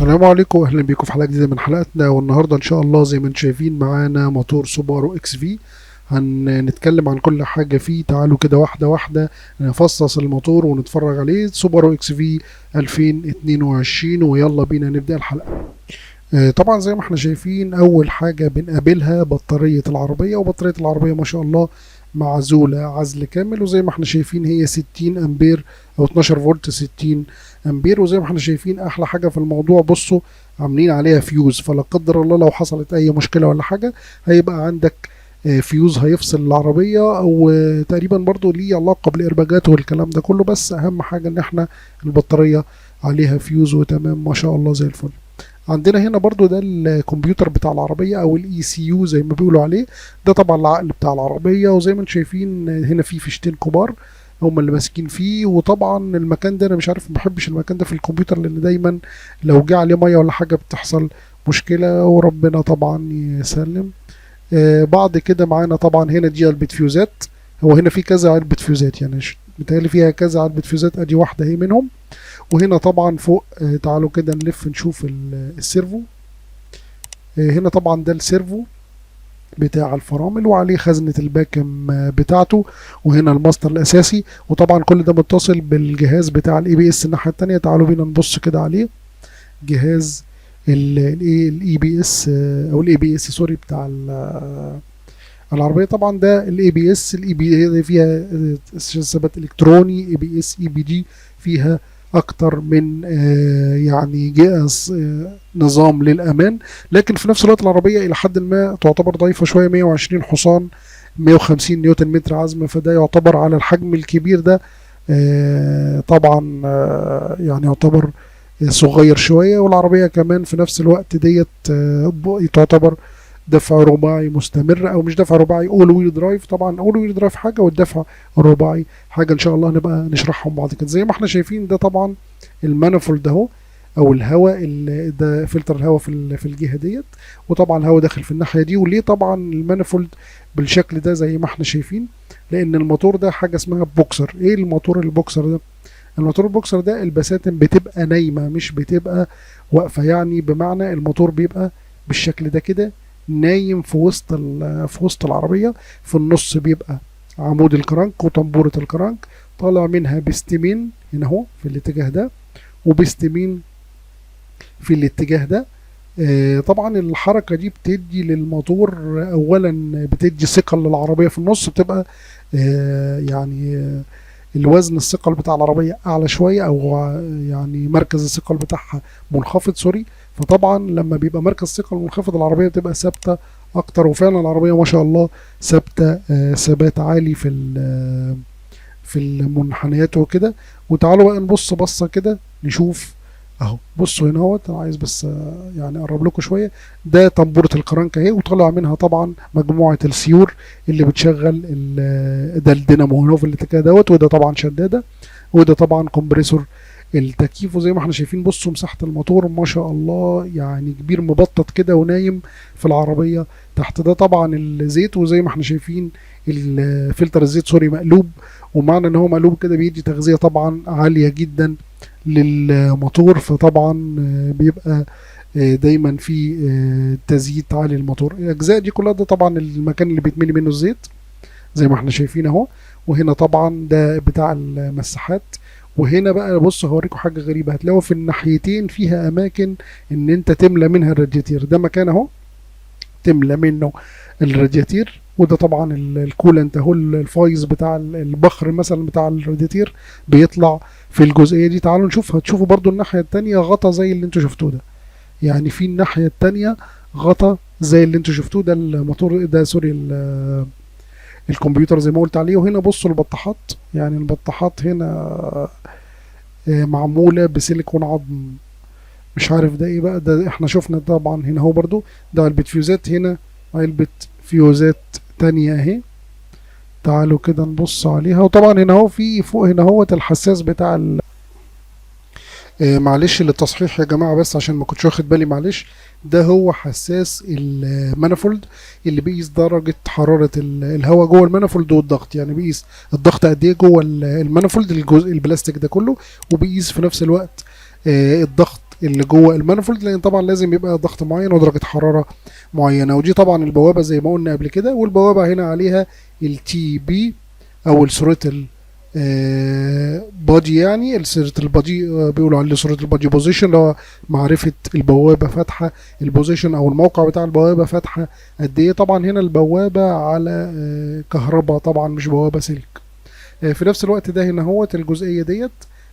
السلام عليكم واهلا بيكم في حلقه جديده من حلقاتنا. والنهارده ان شاء الله زي ما انتم شايفين معانا موتور سوبارو اكس في. هنتكلم عن كل حاجه فيه. تعالوا كده واحده واحده نفصص الموتور ونتفرج عليه. سوبارو اكس في 2022 ويلا بينا نبدا الحلقه. طبعا زي ما احنا شايفين اول حاجه بنقابلها بطاريه العربيه، وبطاريه العربيه ما شاء الله معزوله عزل كامل، وزي ما احنا شايفين هي 60 امبير او 12 فولت 60 امبير. وزي ما احنا شايفين احلى حاجه في الموضوع بصوا عاملين عليها فيوز، فلا قدر الله لو حصلت اي مشكله ولا حاجه هيبقى عندك فيوز هيفصل العربيه، او تقريبا برضو ليه علاقه بالارباجات والكلام ده كله، بس اهم حاجه ان احنا البطاريه عليها فيوز وتمام ما شاء الله زي الفل. عندنا هنا برضو ده الكمبيوتر بتاع العربية او الاي سي يو زي ما بيقولوا عليه. ده طبعا العقل بتاع العربية، وزي ما انتم شايفين هنا في فيشتين كبار هم اللي ماسكين فيه. وطبعا المكان ده انا مش عارف، ما بحبش المكان ده في الكمبيوتر لان دايما لو جه عليه ميه ولا حاجة بتحصل مشكلة، وربنا طبعا يسلم. بعد كده معانا طبعا هنا دي علبة فيوزات. هو هنا في كذا علبة فيوزات، يعني متهيألي فيها كذا علبة فيوزات، ادي واحدة هي منهم. وهنا طبعا فوق تعالوا كده نلف نشوف السيرفو. هنا طبعا ده السيرفو بتاع الفرامل وعليه خزنة الباكم بتاعته، وهنا الماستر الاساسي. وطبعا كل ده متصل بالجهاز بتاع الاي بي اس الناحية التانية. تعالوا بينا نبص كده عليه. جهاز الاي بي اس او الاي بي اس سوري بتاع العربية. طبعا ده الاي بي اس، الاي بي فيها ثبات الكتروني، اي بي اس اي بي دي، فيها اكتر من يعني جهاز نظام للامان. لكن في نفس الوقت العربيه الى حد ما تعتبر ضعيفه شويه، 120 حصان 150 نيوتن متر عزم، فده يعتبر على الحجم الكبير ده طبعا يعني يعتبر صغير شويه. والعربيه كمان في نفس الوقت ديت تعتبر دفع رباعي مستمر، او مش دفع رباعي، اول ويل درايف. طبعا اول ويل درايف حاجه والدفع الرباعي حاجه، ان شاء الله نبقى نشرحهم بعد كده. زي ما احنا شايفين ده طبعا المانيفولد اهو، او الهواء ده فلتر الهواء في الجهه ديت، وطبعا الهواء داخل في الناحيه دي. وليه طبعا المانيفولد بالشكل ده زي ما احنا شايفين؟ لان الموتور ده حاجه اسمها بوكسر. ايه الموتور البوكسر ده؟ الموتور البوكسر ده البساتم بتبقى نايمه مش بتبقى واقفه، يعني بمعنى الموتور بيبقى بالشكل ده كده نايم في وسط العربيه. في النص بيبقى عمود الكرنك وطنبوره الكرنك، طالع منها بستمين هنا اهو في الاتجاه ده، وبستمين في الاتجاه ده. طبعا الحركه دي بتدي للموتور اولا بتدي ثقل للعربيه في النص، بتبقى يعني الوزن الثقل بتاع العربيه اعلى شويه، او يعني مركز الثقل بتاعها منخفض سوري. فطبعا لما بيبقى مركز ثقل منخفض العربيه بتبقى ثابته اكتر، وفعلا العربيه ما شاء الله ثابته ثبات عالي في المنحنيات وكده. وتعالوا بقى نبص بصه كده نشوف اهو. بصوا هنا اهوت، انا عايز بس يعني اقرب لكم شويه. ده طنبوره الكرنك اهي، وطلع منها طبعا مجموعه السيور اللي بتشغل ده الدينامو هنا في الاتجاه دوت، وده طبعا شداده، وده طبعا كومبريسور التكييف. وزي ما احنا شايفين بصوا مساحه الموتور ما شاء الله يعني كبير مبطط كده ونايم في العربيه. تحت ده طبعا الزيت، وزي ما احنا شايفين الفلتر الزيت سوري مقلوب، ومعنى ان هو مقلوب كده بيدي تغذيه طبعا عاليه جدا للموتور. فطبعا بيبقى دايما في تزييت عالي للموتور. الاجزاء دي كلها ده طبعا المكان اللي بيتملي منه الزيت زي ما احنا شايفين اهو. وهنا طبعا ده بتاع المساحات. وهنا بقى بص هوريكم حاجه غريبه، هتلاقوا في الناحيتين فيها اماكن ان انت تملى منها الرادياتير. ده مكان اهو تملى منه الرادياتير، وده طبعا الكولنت اهو الفايز بتاع البخر مثلا بتاع الرادياتير بيطلع في الجزئيه دي. تعالوا نشوف، هتشوفوا برضو الناحيه التانية غطا زي اللي انتوا شفتوه ده، يعني في الناحيه التانية غطا زي اللي انتوا شفتوه ده الموتور ده سوري الكمبيوتر زي ما قلت عليه. وهنا بصوا البطاحات، يعني البطاحات هنا معموله بسيليكون عظم، مش عارف ده ايه بقى. ده احنا شفنا طبعا هنا هو برضو ده علبة فيوزات، هنا علبة فيوزات تانية اهي. تعالوا كده نبص عليها. وطبعا هنا هو في فوق هنا هو الحساس بتاع معلش للتصحيح يا جماعة بس عشان ما كنتش واخد بالي معلش. ده هو حساس المانيفولد اللي بيقيس درجة حرارة الهواء جوه المانيفولد والضغط، يعني بيقيس الضغط قد ايه جوه المانيفولد الجزء البلاستيك ده كله، وبيقيس في نفس الوقت الضغط اللي جوه المانيفولد، لان طبعا لازم يبقى ضغط معين ودرجه حراره معينه. ودي طبعا البوابه زي ما قلنا قبل كده، والبوابه هنا عليها التي بي او الثروتل بادي، يعني الثروتل بادي بيقولوا عليه ثروتل بادي بوزيشن، اللي هو معرفه البوابه فاتحه، البوزيشن او الموقع بتاع البوابه فاتحه قد ايه. طبعا هنا البوابه على كهرباء طبعا، مش بوابه سلك. في نفس الوقت ده هنا هوت الجزئيه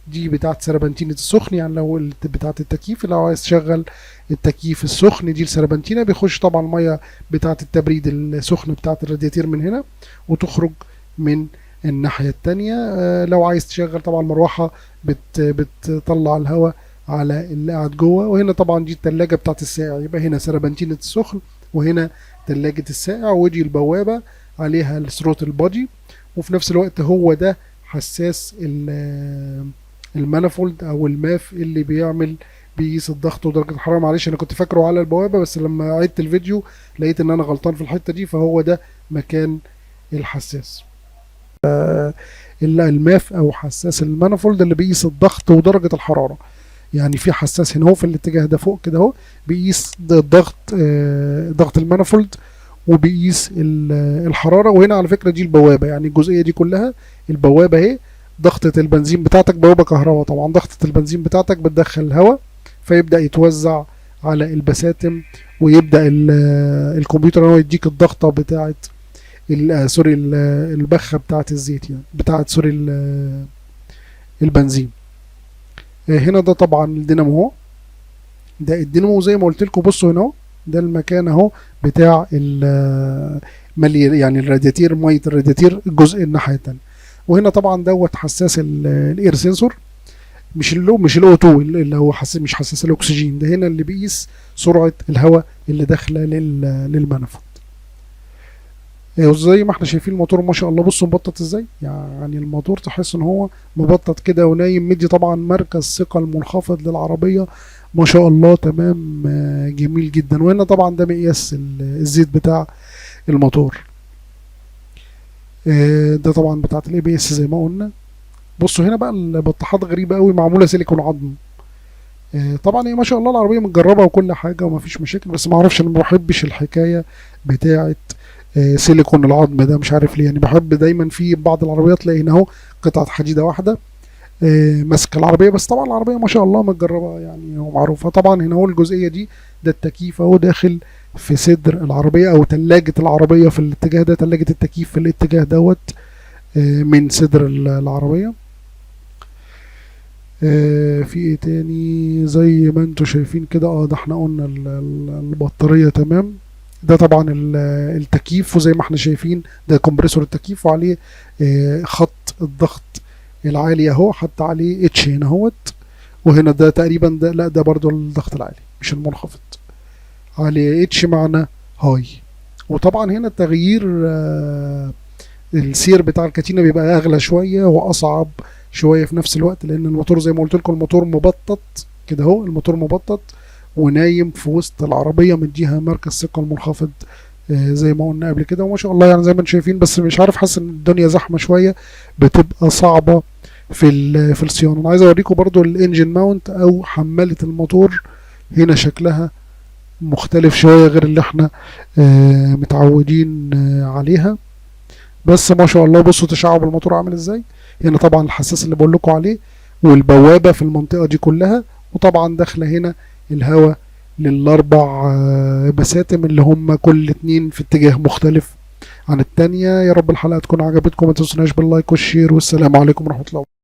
دي بتاعت سربنتينة السخن، يعني لو بتاعت التكييف، لو عايز تشغل التكييف السخن دي السربنتينة، بيخش طبعا المية بتاعت التبريد السخن بتاعت الرادياتير من هنا وتخرج من الناحية التانية. لو عايز تشغل طبعا مروحة بتطلع الهواء على اللي قاعد جوه. وهنا طبعا دي التلاجة بتاعت الساقع، يبقى هنا سربنتينة السخن وهنا تلاجة الساقع، ودي البوابة عليها الثروتل بادي. وفي نفس الوقت هو ده حساس المانيفولد او الماف اللي بيقيس الضغط ودرجه الحراره. معلش انا كنت فاكره على البوابه، بس لما عدت الفيديو لقيت ان انا غلطان في الحته دي، فهو ده مكان الحساس. الماف او حساس المانيفولد اللي بيقيس الضغط ودرجه الحراره. يعني في حساس هنا هو في الاتجاه ده فوق كده اهو بيقيس ضغط المانيفولد وبيقيس الحراره. وهنا على فكره دي البوابه، يعني الجزئيه دي كلها البوابه اهي. ضغطة البنزين بتاعتك بوابة كهرباء طبعا، ضغطة البنزين بتاعتك بتدخل الهواء فيبدأ يتوزع على البساتم، ويبدأ الكمبيوتر هو يديك الضغطة بتاعت سوري البخة بتاعت الزيت، يعني بتاعت سوري البنزين. هنا ده طبعا الدينامو اهو، ده الدينامو زي ما قلت لكم. بصوا هنا اهو، ده المكان اهو بتاع يعني الرادياتير، ميه الرادياتير الجزء الناحية التانية. وهنا طبعا دوت حساس الاير سنسور، مش الاو 2 اللي هو مش حساس الاكسجين، ده هنا اللي بيقيس سرعه الهواء اللي داخله للمانيفولد. وزي ما احنا شايفين الموتور ما شاء الله، بصوا مبطط ازاي، يعني الموتور تحس ان هو مبطط كده ونايم، مدي طبعا مركز ثقل منخفض للعربيه ما شاء الله. تمام، جميل جدا. وهنا طبعا ده مقياس الزيت بتاع الموتور. ده طبعا بتاعت الاي بي اس زي ما قلنا. بصوا هنا بقى البطاحات غريبه قوي، معموله سيليكون عظم. طبعا هي ما شاء الله العربيه متجربه وكل حاجه ومفيش مشاكل، بس ما اعرفش، انا ما بحبش الحكايه بتاعه سيليكون العظم ده، مش عارف ليه. يعني بحب دايما في بعض العربيات تلاقي هنا اهو قطعه حديده واحده ماسكه العربيه، بس طبعا العربيه ما شاء الله متجربه يعني ومعروفه. طبعا هنا هو الجزئيه دي، ده التكييف اهو داخل في صدر العربيه، او ثلاجه العربيه في الاتجاه ده، ثلاجه التكييف في الاتجاه دوت من صدر العربيه. في ايه تاني زي ما انتوا شايفين كده؟ ده احنا قلنا البطاريه تمام. ده طبعا التكييف، وزي ما احنا شايفين ده كومبريسور التكييف، وعليه خط الضغط العالي اهو، حتى عليه اتش هنا اهوت. وهنا ده تقريبا ده، لا ده برضو الضغط العالي مش المنخفض، عليه اتش معنى هاي. وطبعا هنا التغيير السير بتاع الكاتينة بيبقى اغلى شوية واصعب شوية في نفس الوقت، لان الموتور زي ما قلت لكم الموتور مبطط كده اهو، الموتور مبطط ونايم في وسط العربية، مديها مركز ثقل منخفض زي ما قلنا قبل كده. وما شاء الله يعني زي ما انتم شايفين، بس مش عارف، حاسس ان الدنيا زحمة شوية، بتبقى صعبة في الصيانة. انا عايز اوريكم برضو الانجن ماونت او حمالة الموتور، هنا شكلها مختلف شوية غير اللي احنا متعودين عليها. بس ما شاء الله بصوا تشعب الموتور عامل ازاي. هنا طبعا الحساس اللي بقول لكم عليه، والبوابة في المنطقة دي كلها، وطبعا داخلة هنا الهواء للاربع بساتم اللي هم كل اتنين في اتجاه مختلف عن التانية. يا رب الحلقة تكون عجبتكم، ما تنسوناش باللايك والشير، والسلام عليكم ورحمة الله.